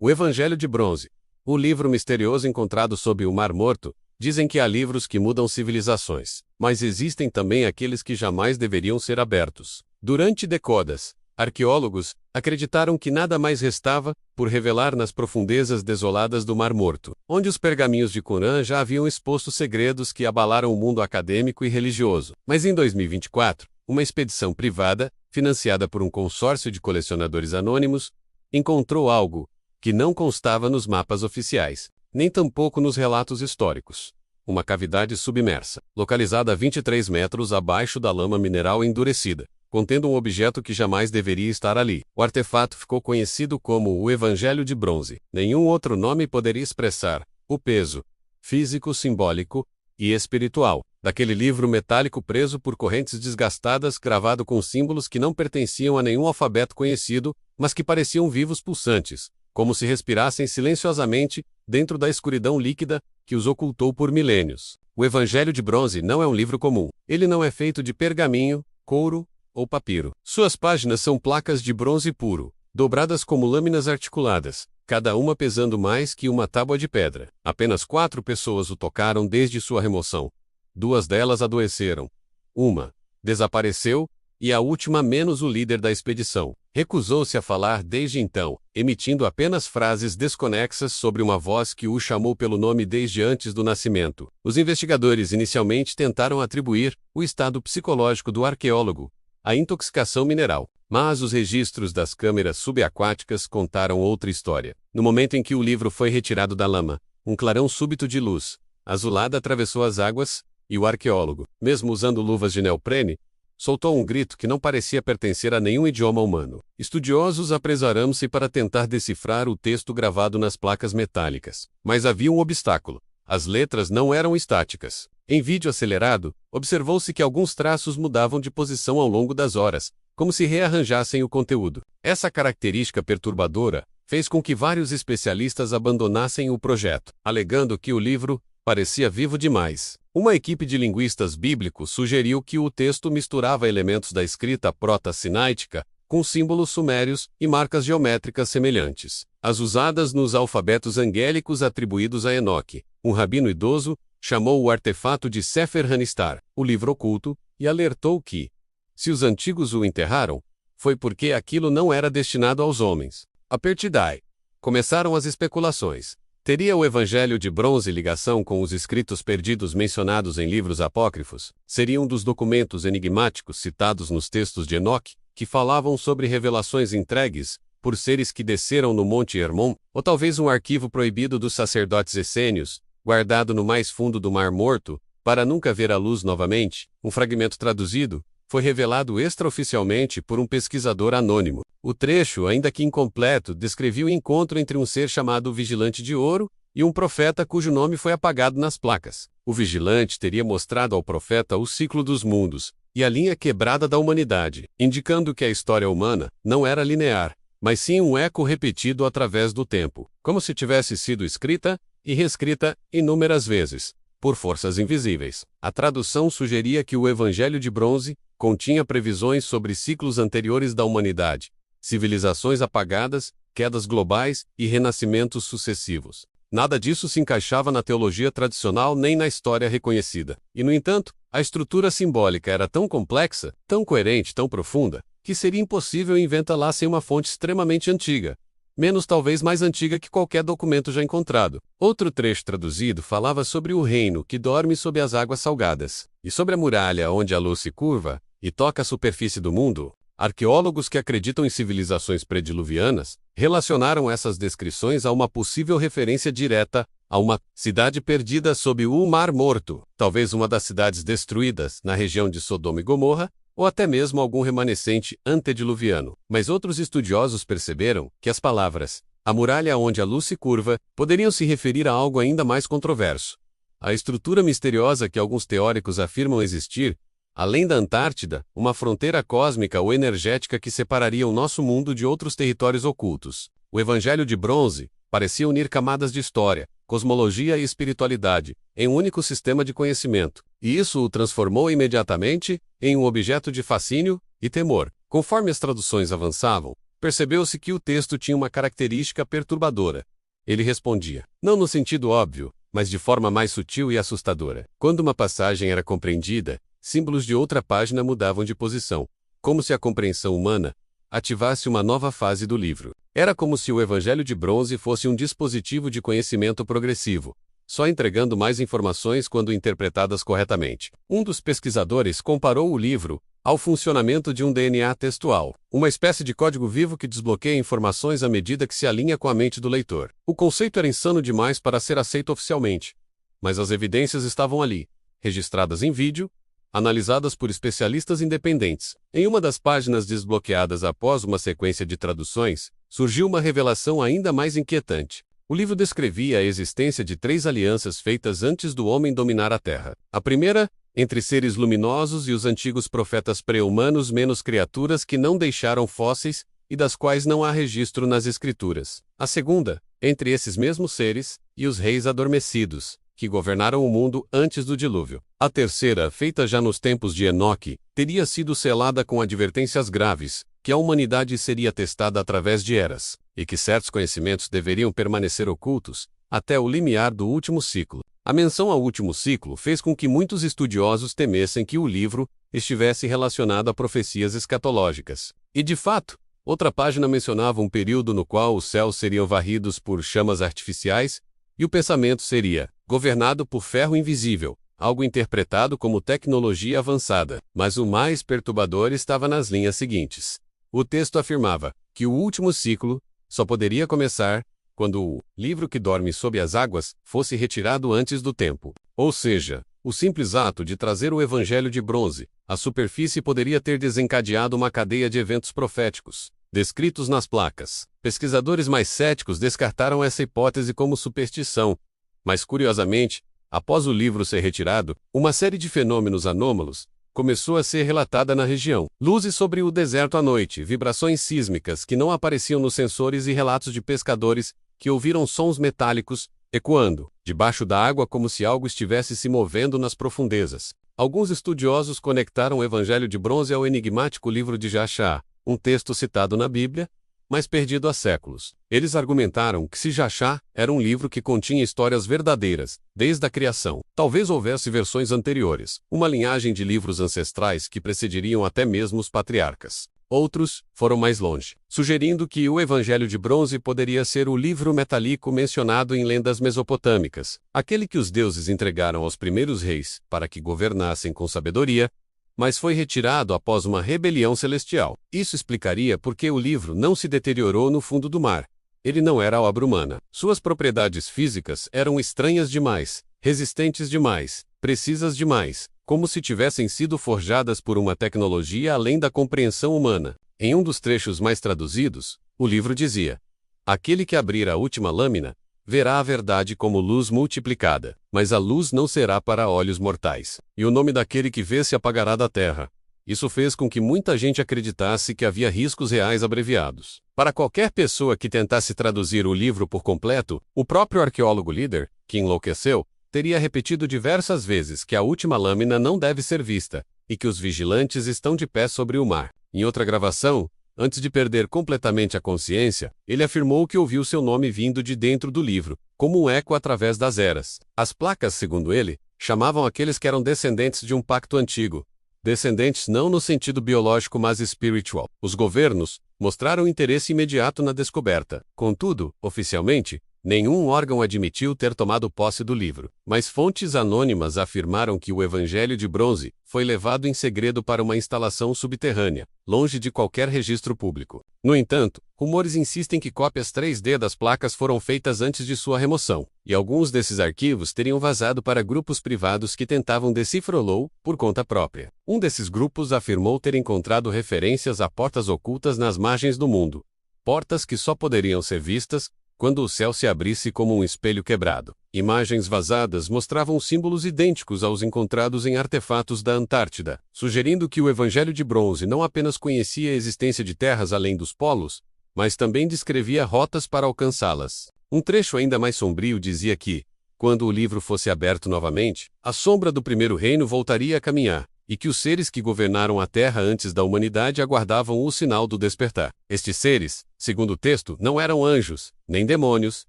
O Evangelho de Bronze. O livro misterioso encontrado sob o Mar Morto. Dizem que há livros que mudam civilizações, mas existem também aqueles que jamais deveriam ser abertos. Durante décadas, arqueólogos acreditaram que nada mais restava por revelar nas profundezas desoladas do Mar Morto, onde os pergaminhos de Qumran já haviam exposto segredos que abalaram o mundo acadêmico e religioso. Mas em 2024, uma expedição privada, financiada por um consórcio de colecionadores anônimos, encontrou algo que não constava nos mapas oficiais, nem tampouco nos relatos históricos. Uma cavidade submersa, localizada a 23 metros abaixo da lama mineral endurecida, contendo um objeto que jamais deveria estar ali. O artefato ficou conhecido como o Evangelho de Bronze. Nenhum outro nome poderia expressar o peso físico, simbólico e espiritual daquele livro metálico preso por correntes desgastadas, gravado com símbolos que não pertenciam a nenhum alfabeto conhecido, mas que pareciam vivos pulsantes, como se respirassem silenciosamente dentro da escuridão líquida que os ocultou por milênios. O Evangelho de Bronze não é um livro comum. Ele não é feito de pergaminho, couro ou papiro. Suas páginas são placas de bronze puro, dobradas como lâminas articuladas, cada uma pesando mais que uma tábua de pedra. Apenas 4 pessoas o tocaram desde sua remoção. 2 delas adoeceram. Uma desapareceu, e a última, menos o líder da expedição, recusou-se a falar desde então, emitindo apenas frases desconexas sobre uma voz que o chamou pelo nome desde antes do nascimento. Os investigadores inicialmente tentaram atribuir o estado psicológico do arqueólogo à intoxicação mineral, mas os registros das câmeras subaquáticas contaram outra história. No momento em que o livro foi retirado da lama, um clarão súbito de luz azulada atravessou as águas, e o arqueólogo, mesmo usando luvas de neoprene, soltou um grito que não parecia pertencer a nenhum idioma humano. Estudiosos apresararam-se para tentar decifrar o texto gravado nas placas metálicas. Mas havia um obstáculo. As letras não eram estáticas. Em vídeo acelerado, observou-se que alguns traços mudavam de posição ao longo das horas, como se rearranjassem o conteúdo. Essa característica perturbadora fez com que vários especialistas abandonassem o projeto, alegando que o livro parecia vivo demais. Uma equipe de linguistas bíblicos sugeriu que o texto misturava elementos da escrita proto-sinaítica com símbolos sumérios e marcas geométricas semelhantes às usadas nos alfabetos angélicos atribuídos a Enoque. Um rabino idoso chamou o artefato de Sefer Hanistar, o livro oculto, e alertou que, se os antigos o enterraram, foi porque aquilo não era destinado aos homens. A partir daí, começaram as especulações. Teria o Evangelho de Bronze ligação com os escritos perdidos mencionados em livros apócrifos? Seria um dos documentos enigmáticos citados nos textos de Enoque, que falavam sobre revelações entregues por seres que desceram no Monte Hermon? Ou talvez um arquivo proibido dos sacerdotes essênios, guardado no mais fundo do Mar Morto, para nunca ver a luz novamente? Um fragmento traduzido foi revelado extraoficialmente por um pesquisador anônimo. O trecho, ainda que incompleto, descrevia o encontro entre um ser chamado Vigilante de Ouro e um profeta cujo nome foi apagado nas placas. O vigilante teria mostrado ao profeta o ciclo dos mundos e a linha quebrada da humanidade, indicando que a história humana não era linear, mas sim um eco repetido através do tempo, como se tivesse sido escrita e reescrita inúmeras vezes por forças invisíveis. A tradução sugeria que o Evangelho de Bronze continha previsões sobre ciclos anteriores da humanidade, civilizações apagadas, quedas globais e renascimentos sucessivos. Nada disso se encaixava na teologia tradicional nem na história reconhecida. E, no entanto, a estrutura simbólica era tão complexa, tão coerente, tão profunda, que seria impossível inventá-la sem uma fonte extremamente antiga, menos talvez mais antiga que qualquer documento já encontrado. Outro trecho traduzido falava sobre o reino que dorme sob as águas salgadas, e sobre a muralha onde a luz se curva e toca a superfície do mundo. Arqueólogos que acreditam em civilizações prediluvianas relacionaram essas descrições a uma possível referência direta a uma cidade perdida sob o Mar Morto, talvez uma das cidades destruídas na região de Sodoma e Gomorra, ou até mesmo algum remanescente antediluviano. Mas outros estudiosos perceberam que as palavras "a muralha onde a luz se curva" poderiam se referir a algo ainda mais controverso. A estrutura misteriosa que alguns teóricos afirmam existir, além da Antártida, uma fronteira cósmica ou energética que separaria o nosso mundo de outros territórios ocultos. O Evangelho de Bronze parecia unir camadas de história, cosmologia e espiritualidade em um único sistema de conhecimento, e isso o transformou imediatamente em um objeto de fascínio e temor. Conforme as traduções avançavam, Percebeu-se que o texto tinha uma característica perturbadora. Ele respondia, não no sentido óbvio, mas de forma mais sutil e assustadora. Quando uma passagem era compreendida, símbolos de outra página mudavam de posição, como se a compreensão humana ativasse uma nova fase do livro. Era como se o Evangelho de Bronze fosse um dispositivo de conhecimento progressivo, só entregando mais informações quando interpretadas corretamente. Um dos pesquisadores comparou o livro ao funcionamento de um DNA textual, uma espécie de código vivo que desbloqueia informações à medida que se alinha com a mente do leitor. O conceito era insano demais para ser aceito oficialmente, mas as evidências estavam ali, registradas em vídeo, analisadas por especialistas independentes. Em uma das páginas desbloqueadas após uma sequência de traduções, surgiu uma revelação ainda mais inquietante. O livro descrevia a existência de 3 alianças feitas antes do homem dominar a Terra. A primeira, entre seres luminosos e os antigos profetas pré-humanos menos criaturas que não deixaram fósseis e das quais não há registro nas Escrituras. A segunda, entre esses mesmos seres e os reis adormecidos, que governaram o mundo antes do dilúvio. A terceira, feita já nos tempos de Enoque, teria sido selada com advertências graves, que a humanidade seria testada através de eras, e que certos conhecimentos deveriam permanecer ocultos até o limiar do último ciclo. A menção ao último ciclo fez com que muitos estudiosos temessem que o livro estivesse relacionado a profecias escatológicas. E de fato, outra página mencionava um período no qual os céus seriam varridos por chamas artificiais, e o pensamento seria governado por ferro invisível, algo interpretado como tecnologia avançada. Mas o mais perturbador estava nas linhas seguintes. O texto afirmava que o último ciclo só poderia começar quando o livro que dorme sob as águas fosse retirado antes do tempo. Ou seja, o simples ato de trazer o Evangelho de Bronze à superfície poderia ter desencadeado uma cadeia de eventos proféticos, descritos nas placas. Pesquisadores mais céticos descartaram essa hipótese como superstição, mas curiosamente, após o livro ser retirado, uma série de fenômenos anômalos começou a ser relatada na região. Luzes sobre o deserto à noite, vibrações sísmicas que não apareciam nos sensores e relatos de pescadores que ouviram sons metálicos ecoando debaixo da água como se algo estivesse se movendo nas profundezas. Alguns estudiosos conectaram o Evangelho de Bronze ao enigmático livro de Jashar, um texto citado na Bíblia, mas perdido há séculos. Eles argumentaram que se Jashar era um livro que continha histórias verdadeiras, desde a criação. Talvez houvesse versões anteriores, uma linhagem de livros ancestrais que precederiam até mesmo os patriarcas. Outros foram mais longe, sugerindo que o Evangelho de Bronze poderia ser o livro metálico mencionado em lendas mesopotâmicas, aquele que os deuses entregaram aos primeiros reis para que governassem com sabedoria, mas foi retirado após uma rebelião celestial. Isso explicaria por que o livro não se deteriorou no fundo do mar. Ele não era obra humana. Suas propriedades físicas eram estranhas demais, resistentes demais, precisas demais, como se tivessem sido forjadas por uma tecnologia além da compreensão humana. Em um dos trechos mais traduzidos, o livro dizia: aquele que abrir a última lâmina verá a verdade como luz multiplicada, mas a luz não será para olhos mortais. E o nome daquele que vê se apagará da terra. Isso fez com que muita gente acreditasse que havia riscos reais abreviados. Para qualquer pessoa que tentasse traduzir o livro por completo, o próprio arqueólogo líder, que enlouqueceu, teria repetido diversas vezes que a última lâmina não deve ser vista, e que os vigilantes estão de pé sobre o mar. Em outra gravação, antes de perder completamente a consciência, ele afirmou que ouviu seu nome vindo de dentro do livro, como um eco através das eras. As placas, segundo ele, chamavam aqueles que eram descendentes de um pacto antigo. Descendentes não no sentido biológico, mas espiritual. Os governos mostraram interesse imediato na descoberta. Contudo, oficialmente, nenhum órgão admitiu ter tomado posse do livro, mas fontes anônimas afirmaram que o Evangelho de Bronze foi levado em segredo para uma instalação subterrânea, longe de qualquer registro público. No entanto, rumores insistem que cópias 3D das placas foram feitas antes de sua remoção, e alguns desses arquivos teriam vazado para grupos privados que tentavam decifrá-lo por conta própria. Um desses grupos afirmou ter encontrado referências a portas ocultas nas margens do mundo, portas que só poderiam ser vistas quando o céu se abrisse como um espelho quebrado. Imagens vazadas mostravam símbolos idênticos aos encontrados em artefatos da Antártida, sugerindo que o Evangelho de Bronze não apenas conhecia a existência de terras além dos polos, mas também descrevia rotas para alcançá-las. Um trecho ainda mais sombrio dizia que, quando o livro fosse aberto novamente, a sombra do primeiro reino voltaria a caminhar, e que os seres que governaram a Terra antes da humanidade aguardavam o sinal do despertar. Estes seres, segundo o texto, não eram anjos, nem demônios,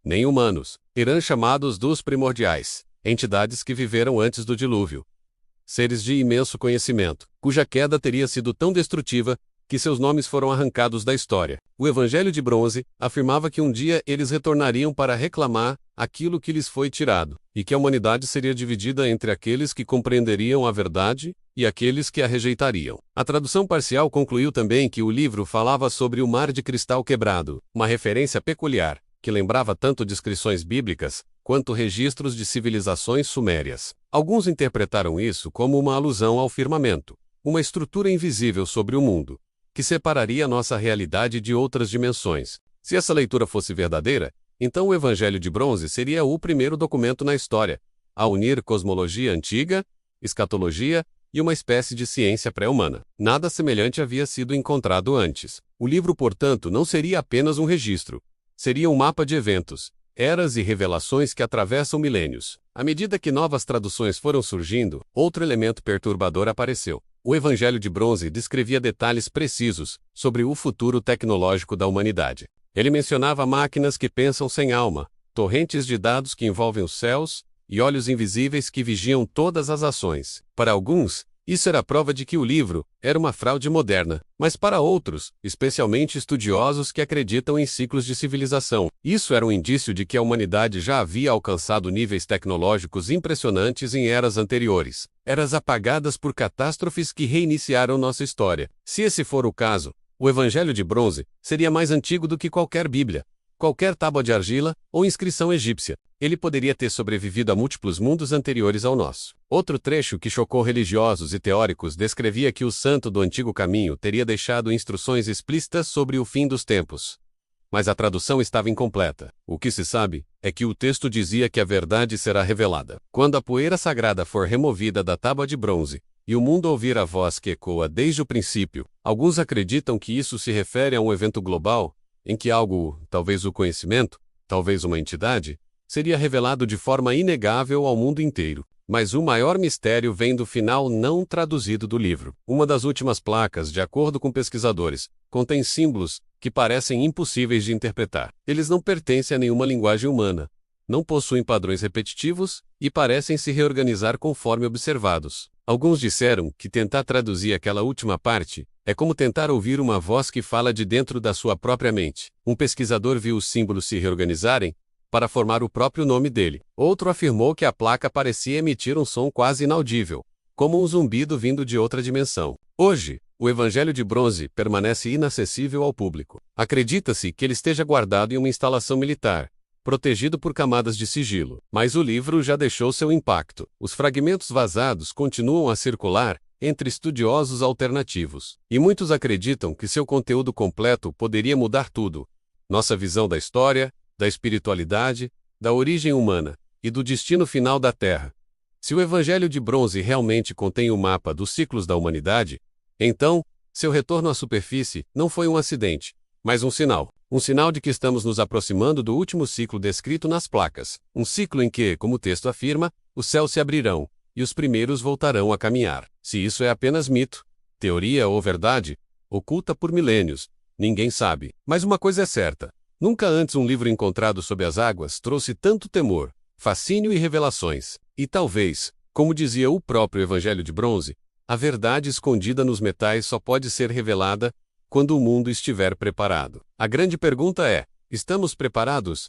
nem humanos. Eram chamados dos primordiais, entidades que viveram antes do dilúvio. Seres de imenso conhecimento, cuja queda teria sido tão destrutiva que seus nomes foram arrancados da história. O Evangelho de Bronze afirmava que um dia eles retornariam para reclamar aquilo que lhes foi tirado, e que a humanidade seria dividida entre aqueles que compreenderiam a verdade e aqueles que a rejeitariam. A tradução parcial concluiu também que o livro falava sobre o mar de cristal quebrado, uma referência peculiar, que lembrava tanto descrições bíblicas quanto registros de civilizações sumérias. Alguns interpretaram isso como uma alusão ao firmamento, uma estrutura invisível sobre o mundo, que separaria nossa realidade de outras dimensões. Se essa leitura fosse verdadeira, então o Evangelho de Bronze seria o primeiro documento na história a unir cosmologia antiga, escatologia e uma espécie de ciência pré-humana. Nada semelhante havia sido encontrado antes. O livro, portanto, não seria apenas um registro. Seria um mapa de eventos, eras e revelações que atravessam milênios. À medida que novas traduções foram surgindo, outro elemento perturbador apareceu. O Evangelho de Bronze descrevia detalhes precisos sobre o futuro tecnológico da humanidade. Ele mencionava máquinas que pensam sem alma, torrentes de dados que envolvem os céus e olhos invisíveis que vigiam todas as ações. Para alguns, isso era prova de que o livro era uma fraude moderna, mas para outros, especialmente estudiosos que acreditam em ciclos de civilização, isso era um indício de que a humanidade já havia alcançado níveis tecnológicos impressionantes em eras anteriores, eras apagadas por catástrofes que reiniciaram nossa história. Se esse for o caso, o Evangelho de Bronze seria mais antigo do que qualquer Bíblia, qualquer tábua de argila ou inscrição egípcia. Ele poderia ter sobrevivido a múltiplos mundos anteriores ao nosso. Outro trecho que chocou religiosos e teóricos descrevia que o santo do antigo caminho teria deixado instruções explícitas sobre o fim dos tempos. Mas a tradução estava incompleta. O que se sabe é que o texto dizia que a verdade será revelada quando a poeira sagrada for removida da tábua de bronze e o mundo ouvir a voz que ecoa desde o princípio. Alguns acreditam que isso se refere a um evento global, em que algo, talvez o conhecimento, talvez uma entidade, seria revelado de forma inegável ao mundo inteiro. Mas o maior mistério vem do final não traduzido do livro. Uma das últimas placas, de acordo com pesquisadores, contém símbolos que parecem impossíveis de interpretar. Eles não pertencem a nenhuma linguagem humana, não possuem padrões repetitivos e parecem se reorganizar conforme observados. Alguns disseram que tentar traduzir aquela última parte é como tentar ouvir uma voz que fala de dentro da sua própria mente. Um pesquisador viu os símbolos se reorganizarem para formar o próprio nome dele. Outro afirmou que a placa parecia emitir um som quase inaudível, como um zumbido vindo de outra dimensão. Hoje, o Evangelho de Bronze permanece inacessível ao público. Acredita-se que ele esteja guardado em uma instalação militar, protegido por camadas de sigilo. Mas o livro já deixou seu impacto. Os fragmentos vazados continuam a circular entre estudiosos alternativos. E muitos acreditam que seu conteúdo completo poderia mudar tudo. Nossa visão da história, da espiritualidade, da origem humana e do destino final da Terra. Se o Evangelho de Bronze realmente contém o mapa dos ciclos da humanidade, então, seu retorno à superfície não foi um acidente, mas um sinal de que estamos nos aproximando do último ciclo descrito nas placas, um ciclo em que, como o texto afirma, os céus se abrirão e os primeiros voltarão a caminhar. Se isso é apenas mito, teoria ou verdade, oculta por milênios, ninguém sabe. Mas uma coisa é certa: nunca antes um livro encontrado sob as águas trouxe tanto temor, fascínio e revelações. E talvez, como dizia o próprio Evangelho de Bronze, a verdade escondida nos metais só pode ser revelada quando o mundo estiver preparado. A grande pergunta é: estamos preparados?